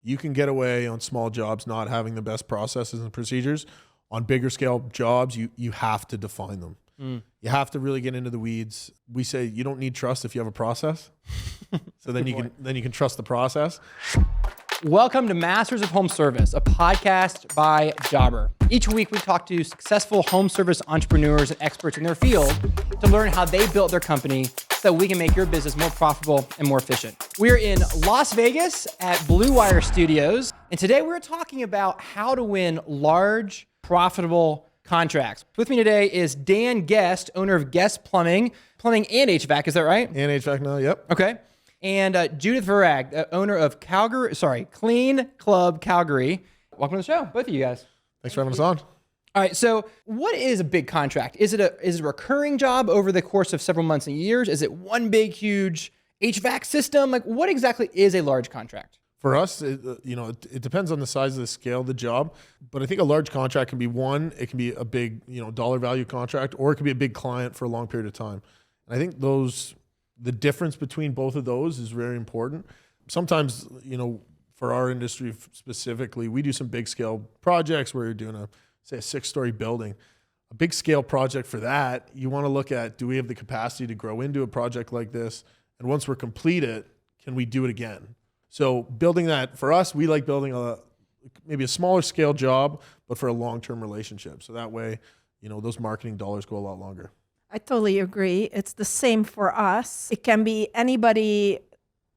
You can get away on small jobs not having the best processes and procedures. On bigger scale jobs, you have to define them. You have to really get into the weeds. We say you don't need trust if you have a process. So then you can trust the process. Welcome to Masters of Home Service, a podcast by Jobber. Each week we talk to successful home service entrepreneurs and experts in their field to learn how they built their company so that we can make your business more profitable and more efficient. We're in Las Vegas at Blue Wire Studios, and today we're talking about how to win large, profitable contracts. With me today is Dan Guest, owner of Guest Plumbing and HVAC, is that right? And HVAC now, yep. Okay. And Judith Verag, owner of Clean Club Calgary. Welcome to the show, both of you guys. Thanks for having us on. All right, so what is a big contract? Is it a recurring job over the course of several months and years? Is it one big, huge HVAC system? Like, what exactly is a large contract? For us, it depends on the size of the scale of the job, but I think a large contract can be it can be a big, dollar value contract, or it can be a big client for a long period of time. And I think the difference between both of those is very important. Sometimes, for our industry specifically, we do some big scale projects where you're doing a 6-story building. A big scale project for that, you want to look at, do we have the capacity to grow into a project like this? And once we're complete it, can we do it again? So building that, for us, we like building maybe a smaller scale job, but for a long-term relationship. So that way, those marketing dollars go a lot longer. I totally agree. It's the same for us. It can be anybody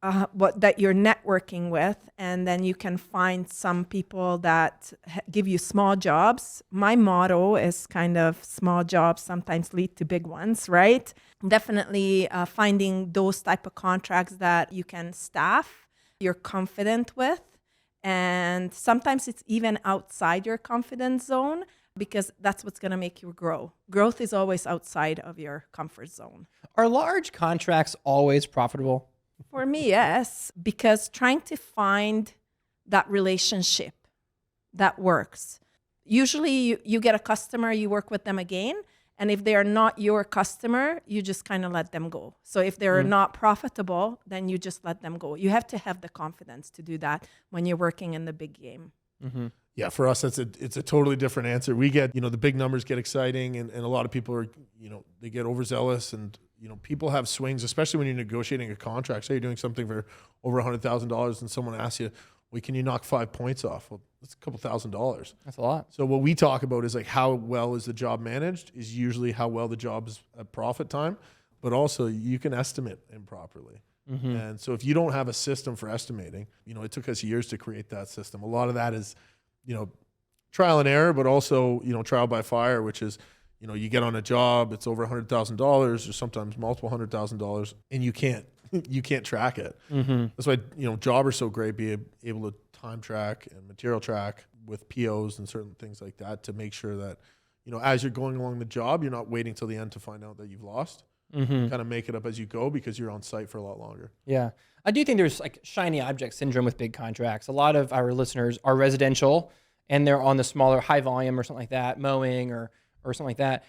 that you're networking with, and then you can find some people that give you small jobs. My motto is kind of small jobs sometimes lead to big ones, right? Definitely finding those type of contracts that you can staff, you're confident with, and sometimes it's even outside your confidence zone, because that's what's going to make you grow. Growth is always outside of your comfort zone. Are large contracts always profitable? For me, yes, because trying to find that relationship that works. Usually you get a customer, you work with them again, and if they are not your customer, you just kind of let them go. So if they're not profitable, then you just let them go. You have to have the confidence to do that when you're working in the big game. Mm-hmm. Yeah, for us, it's a totally different answer. We get, the big numbers get exciting, and a lot of people are, they get overzealous, and, people have swings, especially when you're negotiating a contract. Say you're doing something for over $100,000 and someone asks you, well, can you knock 5 points off? Well, that's a couple $1,000s. That's a lot. So what we talk about is like how well is the job managed is usually how well the job is at profit time, but also you can estimate improperly. Mm-hmm. And so if you don't have a system for estimating, it took us years to create that system. A lot of that is, trial and error, but also, trial by fire, which is, you get on a job, it's over $100,000 or sometimes multiple $100,000, and you can't track it. Mm-hmm. That's why, Jobber's so great, being able to time track and material track with POs and certain things like that to make sure that, as you're going along the job, you're not waiting till the end to find out that you've lost. Mm-hmm. Kind of make it up as you go because you're on site for a lot longer. Yeah. I do think there's like shiny object syndrome with big contracts. A lot of our listeners are residential and they're on the smaller high volume or something like that, mowing or something like that.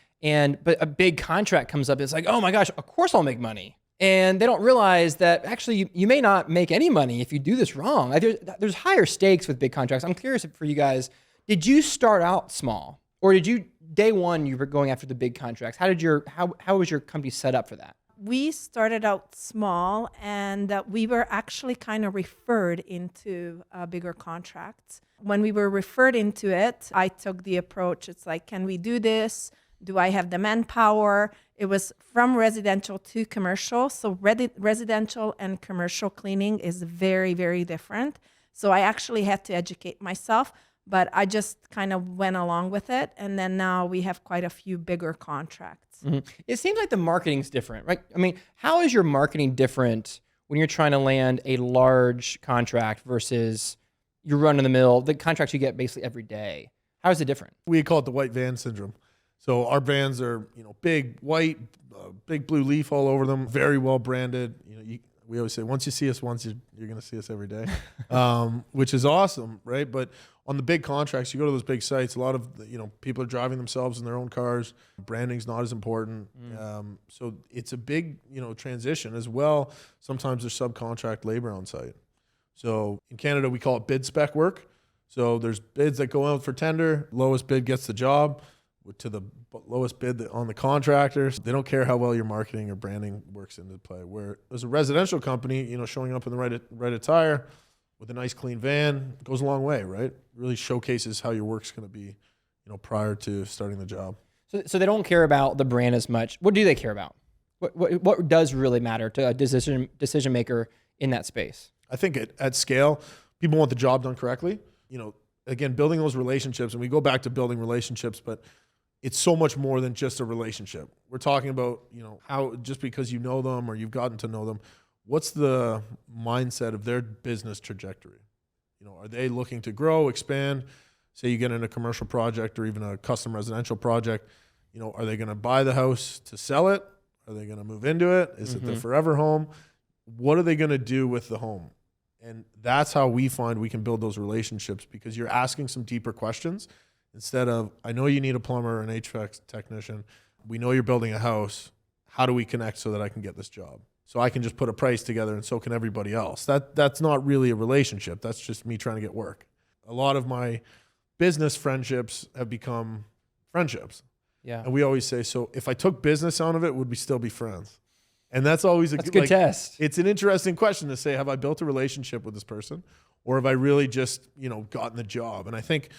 But a big contract comes up. It's like, oh my gosh, of course I'll make money. And they don't realize that actually you may not make any money if you do this wrong. Like there's higher stakes with big contracts. I'm curious for you guys, did you start out small, or did you day one you were going after the big contracts? How was your company set up for that? We started out small, and we were actually kind of referred into bigger contracts. When we were referred into it, I took the approach, it's like, can we do this? Do I have the manpower? It was from residential to commercial. So residential and commercial cleaning is very, very different. So I actually had to educate myself, but I just kind of went along with it. And then now we have quite a few bigger contracts. Mm-hmm. It seems like the marketing's different, right? I mean, how is your marketing different when you're trying to land a large contract versus your run-of-the-mill, the contracts you get basically every day? How is it different? We call it the white van syndrome. So our vans are, big white, big blue leaf all over them, very well branded. We always say, once you see us once, you're going to see us every day, which is awesome, right? But on the big contracts, you go to those big sites, a lot of people are driving themselves in their own cars. Branding's not as important. So it's a big transition as well. Sometimes there's subcontract labor on site. So in Canada, we call it bid spec work. So there's bids that go out for tender. Lowest bid gets the job to the lowest bid on the contractors. They don't care how well your marketing or branding works into play. Where as a residential company, showing up in the right attire with a nice clean van goes a long way, right? Really showcases how your work's going to be, prior to starting the job. So they don't care about the brand as much. What do they care about? What does really matter to a decision maker in that space? I think at scale, people want the job done correctly. Again, building those relationships, and we go back to building relationships, but it's so much more than just a relationship. We're talking about, how just because you know them or you've gotten to know them, what's the mindset of their business trajectory? Are they looking to grow, expand? Say you get in a commercial project or even a custom residential project, are they going to buy the house to sell it? Are they going to move into it? Is it their forever home? What are they going to do with the home? And that's how we find we can build those relationships, because you're asking some deeper questions instead of, I know you need a plumber or an HVAC technician. We know you're building a house. How do we connect so that I can get this job? So I can just put a price together and so can everybody else. That's not really a relationship. That's just me trying to get work. A lot of my business friendships have become friendships. Yeah. And we always say, so if I took business out of it, would we still be friends? And that's always a good test. It's an interesting question to say, have I built a relationship with this person, or have I really just, gotten the job? And I think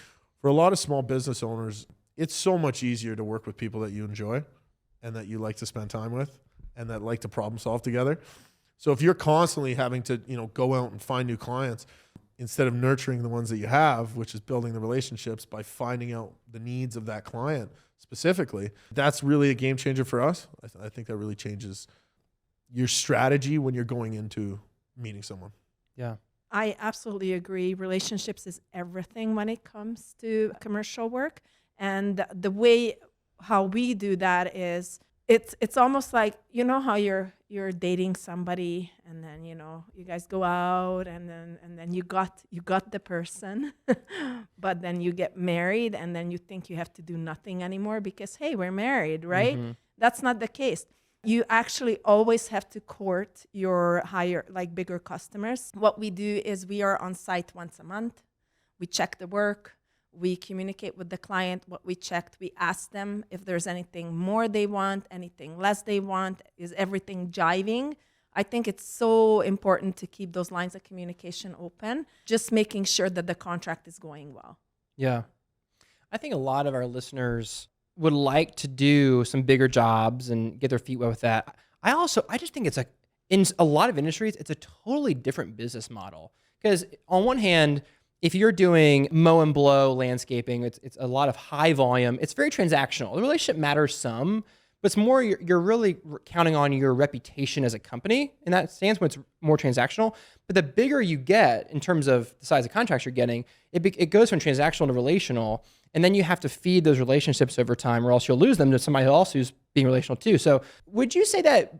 for a lot of small business owners, it's so much easier to work with people that you enjoy and that you like to spend time with and that like to problem solve together. So if you're constantly having to, go out and find new clients instead of nurturing the ones that you have, which is building the relationships by finding out the needs of that client specifically, that's really a game changer for us. I think that really changes your strategy when you're going into meeting someone. Yeah. I absolutely agree. Relationships is everything when it comes to commercial work. And the way how we do that is it's almost like, how you're dating somebody and then, you guys go out and then you got the person, but then you get married and then you think you have to do nothing anymore because, hey, we're married, right? That's not the case. You actually always have to court your bigger customers. What we do is we are on site once a month. We check the work. We communicate with the client what we checked. We ask them if there's anything more they want, anything less they want. Is everything jiving? I think it's so important to keep those lines of communication open, just making sure that the contract is going well. Yeah. I think a lot of our listeners would like to do some bigger jobs and get their feet wet with that. I just think it's in a lot of industries, it's a totally different business model. Because on one hand, if you're doing mow and blow landscaping, it's a lot of high volume. It's very transactional. The relationship matters some, but it's more you're really counting on your reputation as a company in that stance when it's more transactional. But the bigger you get in terms of the size of contracts you're getting, it goes from transactional to relational. And then you have to feed those relationships over time or else you'll lose them to somebody else who's being relational too. So would you say that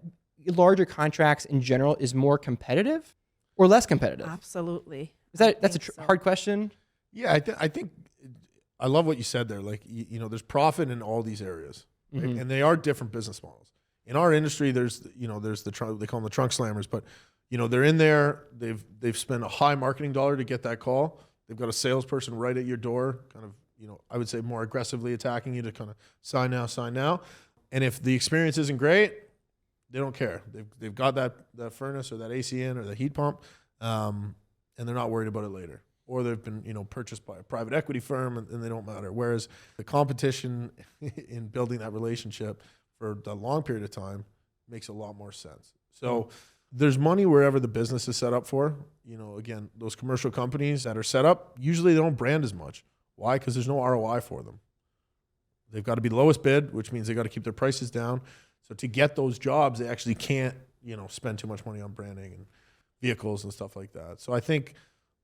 larger contracts in general is more competitive or less competitive? Absolutely. That's a hard question? Yeah, I think I love what you said there. Like, there's profit in all these areas, right? And they are different business models. In our industry, there's they call them the trunk slammers, but they're in there. They've spent a high marketing dollar to get that call. They've got a salesperson right at your door, kind of, I would say more aggressively attacking you to kind of sign now. And if the experience isn't great, they don't care. They've got that furnace or that AC in or the heat pump, and they're not worried about it later. Or they've been, purchased by a private equity firm and they don't matter. Whereas the competition in building that relationship for a long period of time makes a lot more sense. So there's money wherever the business is set up for. Again, those commercial companies that are set up, usually they don't brand as much. Why? Because there's no ROI for them. They've got to be the lowest bid, which means they got to keep their prices down. So to get those jobs, they actually can't, spend too much money on branding and vehicles and stuff like that. So I think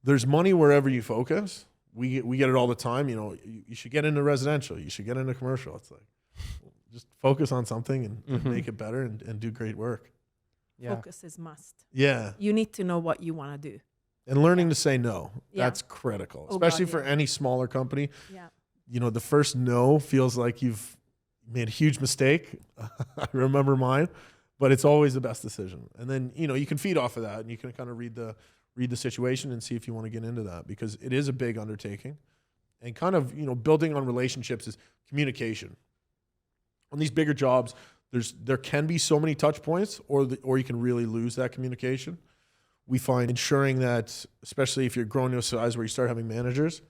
there's money wherever you focus. We get it all the time. You should get into residential. You should get into commercial. It's like, just focus on something and make it better and do great work. Yeah. Focus is must. Yeah. You need to know what you want to do. And learning to say no, Yeah. that's critical, especially God, for yeah. any smaller company. Yeah. The first no feels like you've made a huge mistake. I remember mine, but it's always the best decision. And then, you can feed off of that and you can kind of read the read the situation and see if you want to get into that, because it is a big undertaking. And kind of, building on relationships is communication. On these bigger jobs, there can be so many touch points, or you can really lose that communication. We find ensuring that, especially if you're growing to a size where you start having managers,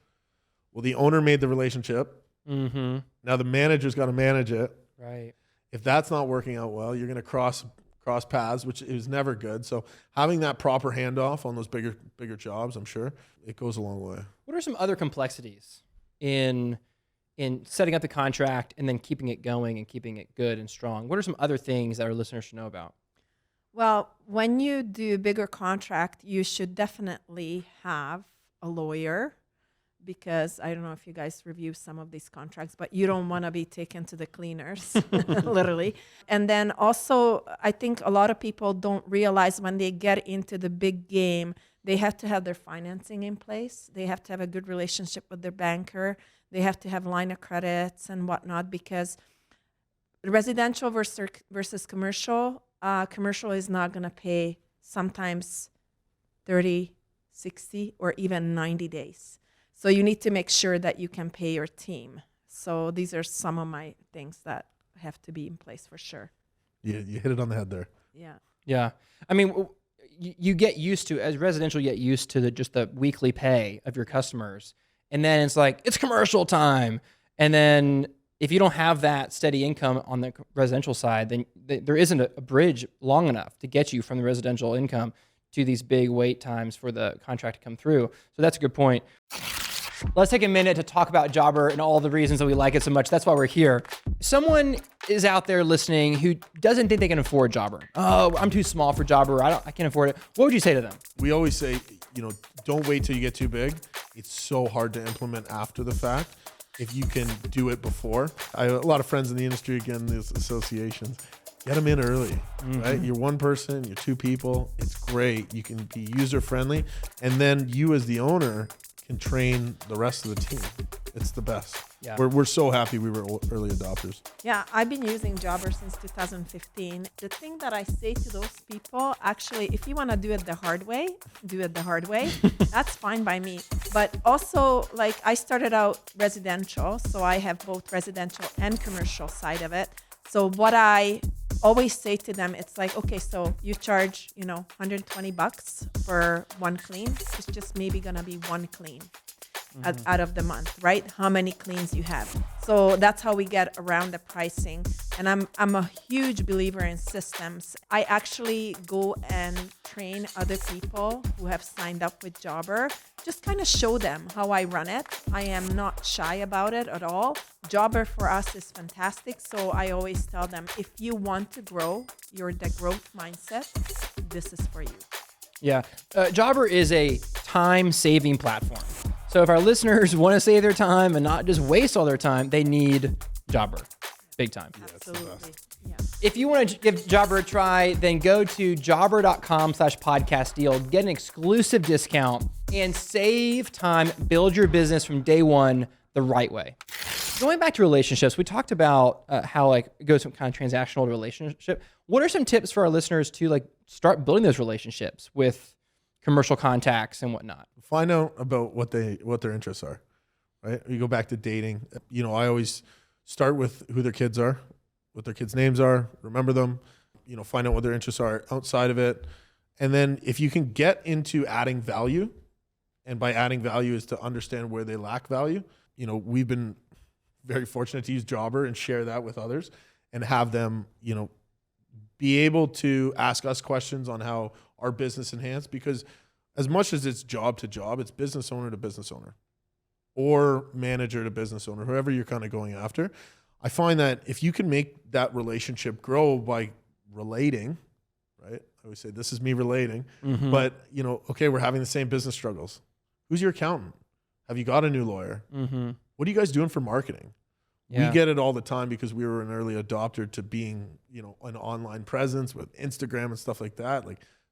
well, the owner made the relationship. Mm-hmm. Now the manager's got to manage it. Right. If that's not working out well, you're going to cross paths, which is never good. So having that proper handoff on those bigger jobs, I'm sure it goes a long way. What are some other complexities in setting up the contract and then keeping it going and keeping it good and strong? What are some other things that our listeners should know about? Well, when you do bigger contract, you should definitely have a lawyer, because I don't know if you guys review some of these contracts, but you don't want to be taken to the cleaners, literally. And then also, I think a lot of people don't realize when they get into the big game, they have to have their financing in place. They have to have a good relationship with their banker. They have to have line of credits and whatnot, because residential versus commercial, commercial is not going to pay sometimes 30, 60, or even 90 days. So you need to make sure that you can pay your team. So these are some of my things that have to be in place for sure. Yeah, you hit it on the head there. Yeah. Yeah. I mean, you get used to, as residential, you get used to just the weekly pay of your customers. And then it's like, it's commercial time. And then if you don't have that steady income on the residential side, then there isn't a bridge long enough to get you from the residential income to these big wait times for the contract to come through. So that's a good point. Let's take a minute to talk about Jobber and all the reasons that we like it so much. That's why we're here. Someone is out there listening who doesn't think they can afford Jobber. Oh, I'm too small for Jobber. I can't afford it. What would you say to them? We always say, don't wait till you get too big. It's so hard to implement after the fact. If you can do it before. I have a lot of friends in the industry, again, these associations. Get them in early, right? You're one person, you're two people. It's great. You can be user friendly. And then you as the owner can train the rest of the team. It's the best. Yeah. We're so happy we were early adopters. Yeah, I've been using Jobber since 2015. The thing that I say to those people, actually, if you want to do it the hard way, do it the hard way. That's fine by me. But also, like, I started out residential, so I have both residential and commercial side of it. So what I always say to them, it's like, okay, so you charge, $120 for one clean. It's just maybe gonna be one clean out of the month, right? How many cleans you have. So that's how we get around the pricing. And I'm a huge believer in systems. I actually go and train other people who have signed up with Jobber, just kind of show them how I run it. I am not shy about it at all. Jobber for us is fantastic. So I always tell them, if you want to grow, you're the growth mindset, this is for you. Yeah. Jobber is a time-saving platform. So if our listeners want to save their time and not just waste all their time, they need Jobber. Big time. Absolutely. Yeah. If you want to give Jobber a try, then go to jobber.com/podcast deal, get an exclusive discount, and save time. Build your business from day one the right way. Going back to relationships, we talked about how it goes from kind of transactional to relationship. What are some tips for our listeners to start building those relationships with commercial contacts and whatnot? Find out about what their interests are, right? You go back to dating. I always start with who their kids are, what their kids' names are, remember them, find out what their interests are outside of it. And then if you can get into adding value, and by adding value is to understand where they lack value, we've been very fortunate to use Jobber and share that with others and have them, be able to ask us questions on how our business enhanced, because as much as it's job to job, it's business owner to business owner or manager to business owner, whoever you're kind of going after. I find that if you can make that relationship grow by relating, right? I always say, this is me relating, but okay, we're having the same business struggles. Who's your accountant? Have you got a new lawyer? What are you guys doing for marketing? Yeah. We get it all the time because we were an early adopter to being, an online presence with Instagram and stuff like that,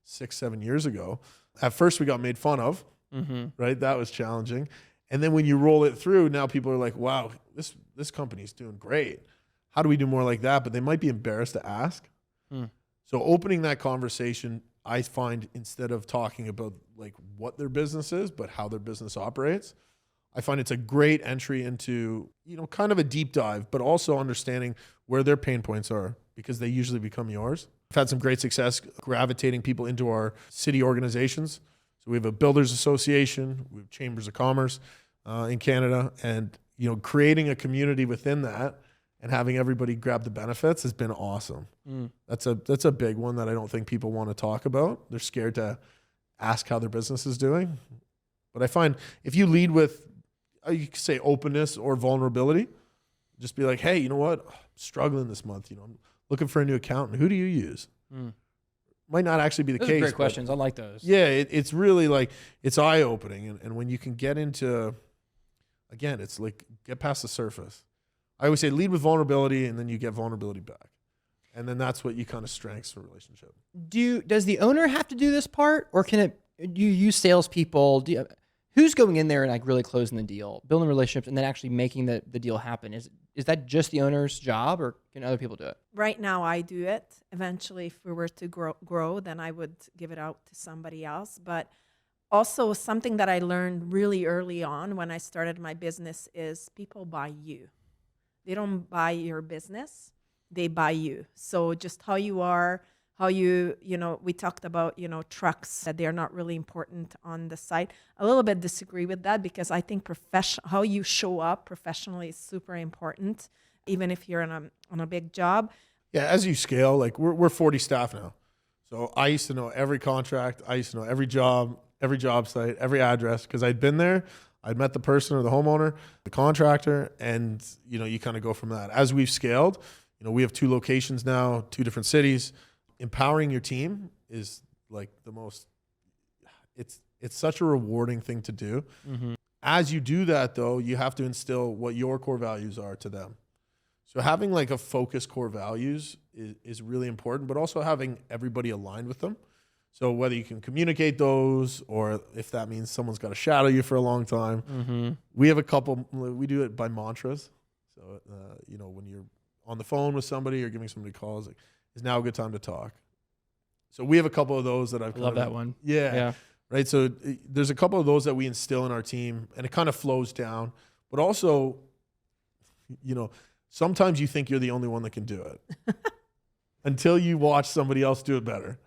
6-7 years ago. At first we got made fun of, right? That was challenging. And then when you roll it through, now people are like, wow, this company's doing great. How do we do more like that? But they might be embarrassed to ask. So opening that conversation I find instead of talking about like what their business is, but how their business operates, I find it's a great entry into, kind of a deep dive, but also understanding where their pain points are, because they usually become yours. I've had some great success gravitating people into our city organizations. So we have a builders association, we have chambers of commerce in Canada, and creating a community within that and having everybody grab the benefits has been awesome. That's a big one that I don't think people want to talk about. They're scared to ask how their business is doing. But I find if you lead with, you could say openness or vulnerability, just be like, hey, you know what? I'm struggling this month. I'm looking for a new accountant. Who do you use? Might not actually be the Those case. are great questions. I like those. Yeah, it's really like, it's eye-opening. And when you can get into, again, it's like get past the surface. I always say lead with vulnerability, and then you get vulnerability back. And then that's what you kind of strengths a relationship. Does the owner have to do this part, or do you use salespeople? Who's going in there and like really closing the deal, building relationships, and then actually making the deal happen? Is that just the owner's job, or can other people do it? Right now, I do it. Eventually, if we were to grow, then I would give it out to somebody else. But also, something that I learned really early on when I started my business is people buy you. They don't buy your business, they buy you. So just how you are, how we talked about, trucks, that they're not really important on the site. A little bit disagree with that, because I think how you show up professionally is super important, even if you're on a big job. Yeah, as you scale, like we're 40 staff now. So I used to know every contract. I used to know every job site, every address, because I'd been there. I'd met the person or the homeowner, the contractor, and you kind of go from that. As we've scaled, we have 2 locations now, 2 different cities. Empowering your team is like the most, it's such a rewarding thing to do. Mm-hmm. As you do that though, you have to instill what your core values are to them. So having like a focused core values is really important, but also having everybody aligned with them. So whether you can communicate those, or if that means someone's got to shadow you for a long time, we have a couple, we do it by mantras. So, when you're on the phone with somebody or giving somebody calls, like, is now a good time to talk? So we have a couple of those that I've love that one. Yeah. Right. So there's a couple of those that we instill in our team, and it kind of flows down, but also, sometimes you think you're the only one that can do it until you watch somebody else do it better.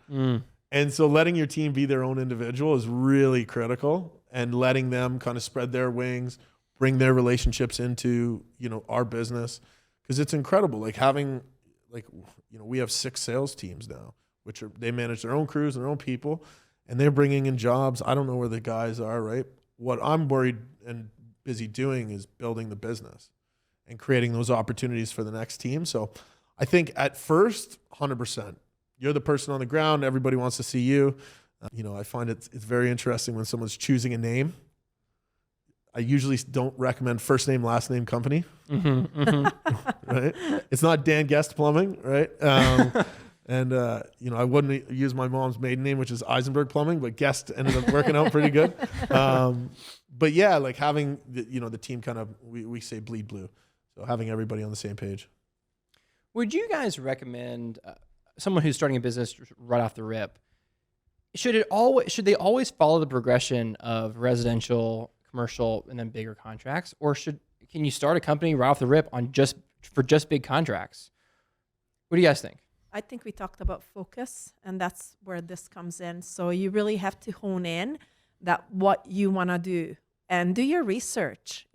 And so letting your team be their own individual is really critical, and letting them kind of spread their wings, bring their relationships into, our business. Because it's incredible. Like having, we have 6 sales teams now, they manage their own crews and their own people, and they're bringing in jobs. I don't know where the guys are, right? What I'm worried and busy doing is building the business and creating those opportunities for the next team. So I think at first, 100%. You're the person on the ground. Everybody wants to see you. I find it's very interesting when someone's choosing a name. I usually don't recommend first name, last name, company. Right? It's not Dan Guest Plumbing, right? I wouldn't use my mom's maiden name, which is Eisenberg Plumbing, but Guest ended up working out pretty good. But yeah, like having the team kind of, we say bleed blue. So having everybody on the same page. Would you guys recommend someone who's starting a business right off the rip, should they always follow the progression of residential, commercial, and then bigger contracts, or can you start a company right off the rip for just big contracts? What do you guys think? I think we talked about focus, and that's where this comes in. So you really have to hone in that what you want to do, and do your research.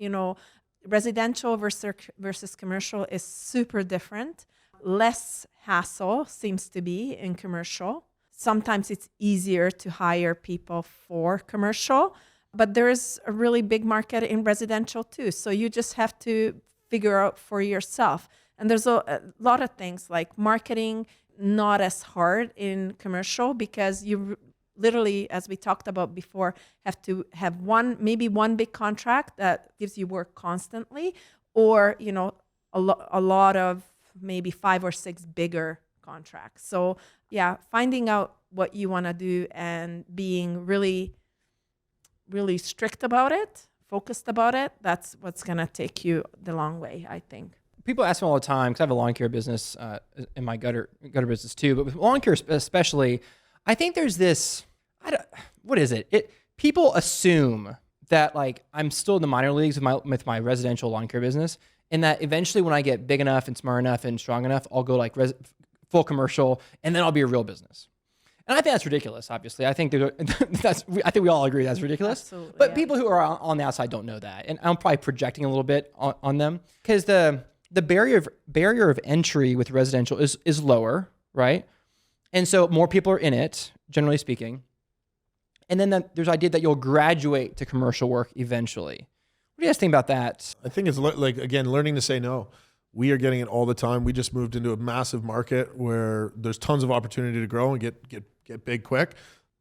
Residential versus commercial is super different. Less hassle seems to be in commercial. Sometimes it's easier to hire people for commercial, but there's a really big market in residential too. So you just have to figure out for yourself. And there's a lot of things like marketing, not as hard in commercial, because you literally, as we talked about before, have to have maybe one big contract that gives you work constantly, or, a lot of maybe 5 or 6 bigger contracts. So yeah, finding out what you want to do and being really, really strict about it, focused about it, that's what's going to take you the long way, I think. People ask me all the time, because I have a lawn care business in my gutter business too, but with lawn care especially, I think there's this, what is it? People assume that like I'm still in the minor leagues with my residential lawn care business, and that eventually when I get big enough and smart enough and strong enough, I'll go like full commercial, and then I'll be a real business. And I think that's ridiculous. Obviously, I think I think we all agree that's ridiculous. Absolutely, but yeah. people who are on the outside don't know that, and I'm probably projecting a little bit on them because the barrier of entry with residential is lower, right? And so more people are in it, generally speaking. And then there's the idea that you'll graduate to commercial work eventually. What do you guys think about that? I think it's like, again, learning to say no. We are getting it all the time. We just moved into a massive market where there's tons of opportunity to grow and get big quick,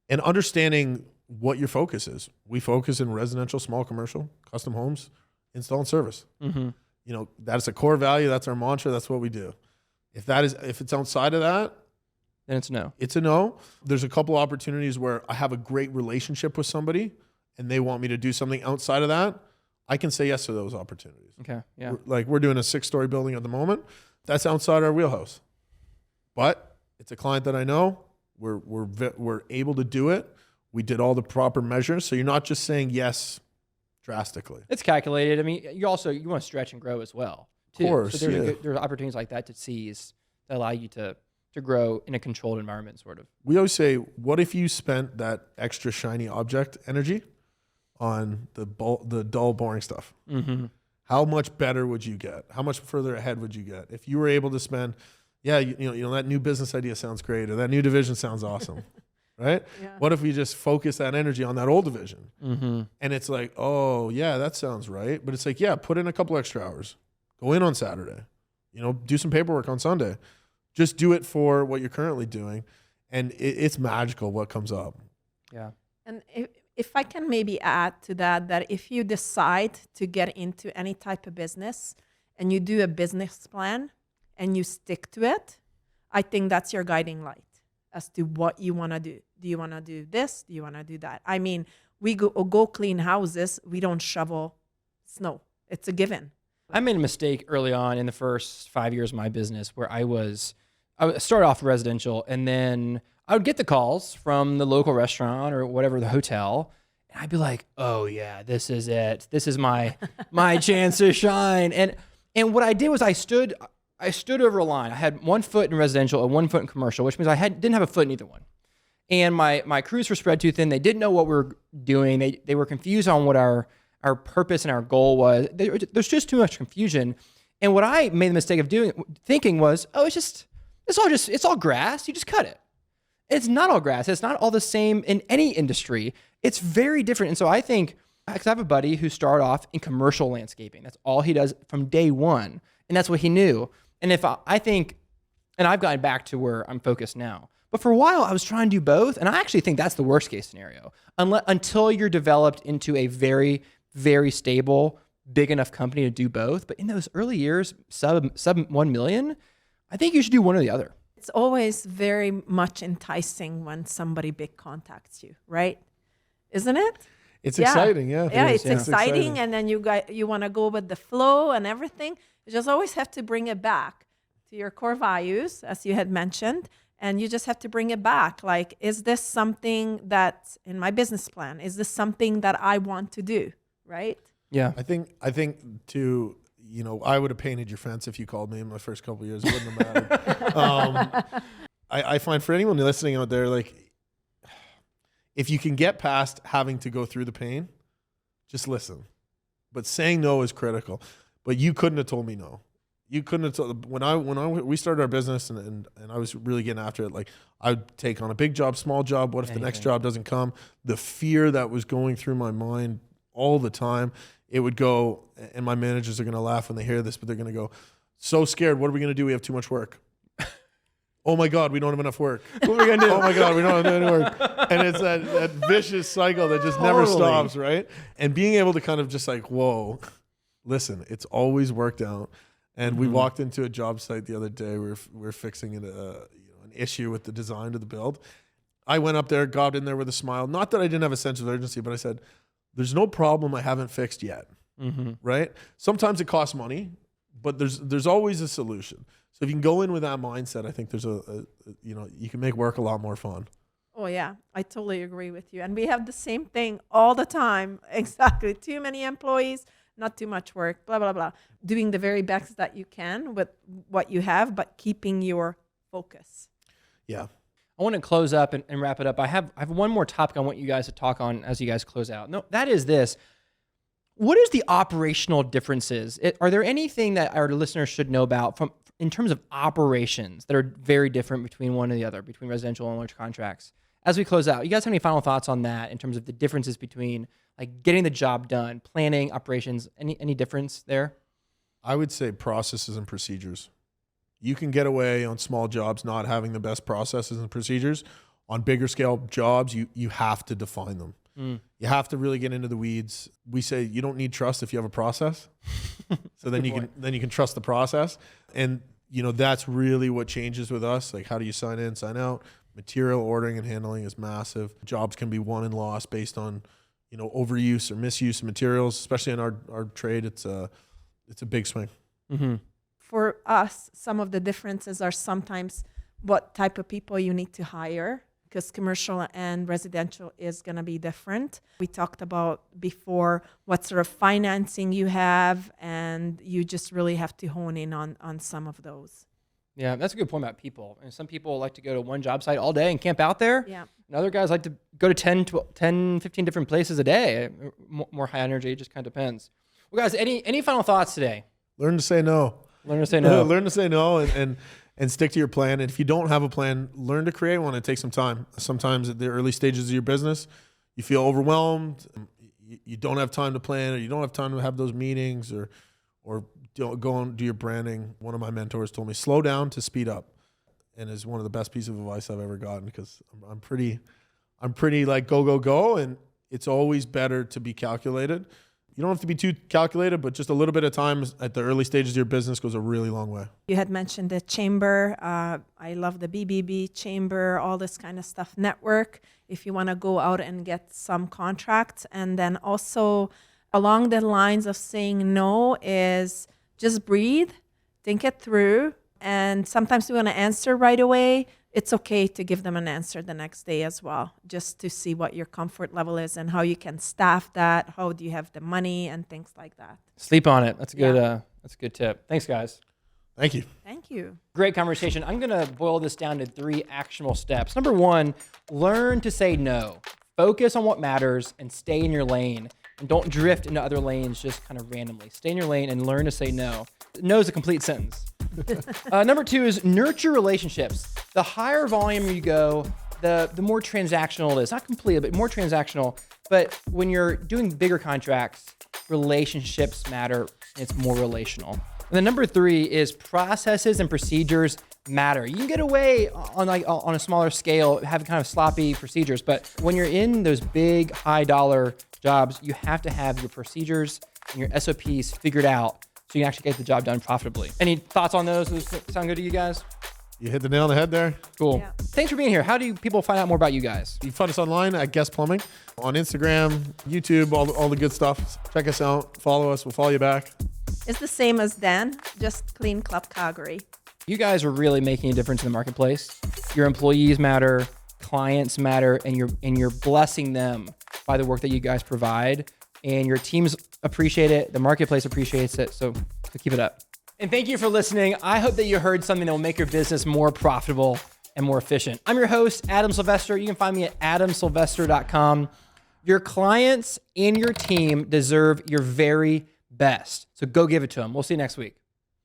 and understanding what your focus is. We focus in residential, small commercial, custom homes, install and service. Mm-hmm. You know, that's a core value. That's our mantra. That's what we do. If it's outside of that, Then it's no. it's a no. There's a couple opportunities where I have a great relationship with somebody and they want me to do something outside of that. I can say yes to those opportunities. Okay. Yeah. We're doing a 6-story building at the moment. That's outside our wheelhouse, but it's a client that I know. We're able to do it. We did all the proper measures. So you're not just saying yes drastically. It's calculated. I mean, you want to stretch and grow as well, too. Of course, So yeah. there's opportunities like that to seize that allow you to grow in a controlled environment, sort of. We always say, what if you spent that extra shiny object energy on the dull, boring stuff? Mm-hmm. How much better would you get? How much further ahead would you get if you were able to spend? Yeah, you know that new business idea sounds great, or that new division sounds awesome, right? Yeah. What if we just focus that energy on that old division? Mm-hmm. And it's like, oh yeah, that sounds right. But it's like, yeah, put in a couple extra hours. Go in on Saturday. You know, do some paperwork on Sunday. Just do it for what you're currently doing, and it's magical what comes up. Yeah. And if I can maybe add to that if you decide to get into any type of business and you do a business plan and you stick to it, I think that's your guiding light as to what you want to do. Do you want to do this? Do you want to do that? I mean, we go clean houses. We don't shovel snow. It's a given. I made a mistake early on in the first 5 years of my business where I started off residential, and then I would get the calls from the local restaurant or whatever, the hotel, and I'd be like, oh yeah, this is it. This is my chance to shine. And what I did was I stood over a line. I had 1 foot in residential and 1 foot in commercial, which means I didn't have a foot in either one. And my crews were spread too thin. They didn't know what we were doing. They were confused on what our purpose and our goal was. There's just too much confusion. And what I made the mistake of thinking was, oh, it's all grass. You just cut it. It's not all grass. It's not all the same in any industry. It's very different. And so I think, because I have a buddy who started off in commercial landscaping. That's all he does from day one. And that's what he knew. And I think, and I've gotten back to where I'm focused now. But for a while, I was trying to do both. And I actually think that's the worst case scenario. Until you're developed into a very, very stable, big enough company to do both. But in those early years, sub 1 million, I think you should do one or the other. It's always very much enticing when somebody big contacts you, right? Isn't it? It's Yeah. exciting, yeah. Yeah, It is. it's exciting, and then you want to go with the flow and everything. You just always have to bring it back to your core values, as you had mentioned, and you just have to bring it back. Like, is this something that's in my business plan? Is this something that I want to do, right? Yeah. I think too, you know, I would have painted your fence if you called me in my first couple of years. It wouldn't have mattered. I find for anyone listening out there, like, if you can get past having to go through the pain, just listen. But saying no is critical. But you couldn't have told me no. You couldn't have told, we started our business and I was really getting after it. Like, I'd take on a big job, small job. What if the next job doesn't come? The fear that was going through my mind all the time, it would go, and my managers are going to laugh when they hear this, but they're going to go, so scared. What are we going to do? We have too much work. Oh my God, we don't have enough work. What are we going to do? Oh my God, we don't have any work. And it's that vicious cycle that just never stops, right? And being able to kind of just like, whoa, listen, it's always worked out. And we walked into a job site the other day. We were fixing an issue with the design of the build. I went up there, got in there with a smile. Not that I didn't have a sense of urgency, but I said, there's no problem I haven't fixed yet, right? Sometimes it costs money, but there's always a solution. So if you can go in with that mindset, I think there's you can make work a lot more fun. Oh, yeah, I totally agree with you. And we have the same thing all the time. Exactly. Too many employees, not too much work, blah, blah, blah. Doing the very best that you can with what you have, but keeping your focus. Yeah. I want to close up and wrap it up. I have one more topic I want you guys to talk on as you guys close out. No, that is this. What is the operational differences? Are there anything that our listeners should know about in terms of operations that are very different between one and the other, between residential and large contracts? As we close out, you guys have any final thoughts on that in terms of the differences between like getting the job done, planning, operations, any difference there? I would say processes and procedures. You can get away on small jobs not having the best processes and procedures. On bigger scale jobs, you have to define them. You have to really get into the weeds. We say you don't need trust if you have a process. So then you can trust the process. And that's really what changes with us. Like, how do you sign in, sign out? Material ordering and handling is massive. Jobs can be won and lost based on, overuse or misuse of materials, especially in our trade. It's a big swing. Mm-hmm. For us, some of the differences are sometimes what type of people you need to hire, because commercial and residential is going to be different. We talked about before what sort of financing you have, and you just really have to hone in on some of those. Yeah, that's a good point about people. And some people like to go to one job site all day and camp out there. Yeah. And other guys like to go to 10, 15 different places a day. More high energy, it just kind of depends. Well, guys, any final thoughts today? Learn to say no. Learn to say no. Learn to say no and stick to your plan. And if you don't have a plan, learn to create one. It takes some time. Sometimes at the early stages of your business, you feel overwhelmed. You don't have time to plan, or you don't have time to have those meetings, or don't go and do your branding. One of my mentors told me, slow down to speed up, and is one of the best pieces of advice I've ever gotten, because I'm pretty like go. And it's always better to be calculated. You don't have to be too calculated, but just a little bit of time at the early stages of your business goes a really long way. You had mentioned the chamber. I love the BBB chamber, all this kind of stuff. Network, if you want to go out and get some contracts. And then also along the lines of saying no is just breathe, think it through. And sometimes we want to answer right away. It's okay to give them an answer the next day as well, just to see what your comfort level is and how you can staff that. How do you have the money and things like that. Sleep on it. That's a good. That's a good tip. Thanks, guys. Thank you. Thank you. Great conversation. I'm going to boil this down to 3 actionable steps. Number 1, learn to say no. Focus on what matters and stay in your lane. And don't drift into other lanes just kind of randomly. Stay in your lane and learn to say no. No is a complete sentence. Number 2 is nurture relationships. The higher volume you go, the more transactional it is. Not completely, but more transactional. But when you're doing bigger contracts, relationships matter. It's more relational. And then number 3 is processes and procedures matter. You can get away on a smaller scale, have kind of sloppy procedures, but when you're in those big high dollar jobs, you have to have your procedures and your SOPs figured out so you can actually get the job done profitably. Any thoughts on those? Does those sound good to you guys? You hit the nail on the head there. Cool. Yeah. Thanks for being here. How do people find out more about you guys? You can find us online at Guest Plumbing, on Instagram, YouTube, all the good stuff. Check us out. Follow us. We'll follow you back. It's the same as Dan, just Clean Club Calgary. You guys are really making a difference in the marketplace. Your employees matter, clients matter, and you're blessing them by the work that you guys provide. And your teams appreciate it. The marketplace appreciates it. So keep it up. And thank you for listening. I hope that you heard something that will make your business more profitable and more efficient. I'm your host, Adam Sylvester. You can find me at adamsylvester.com. Your clients and your team deserve your very best. So go give it to them. We'll see you next week.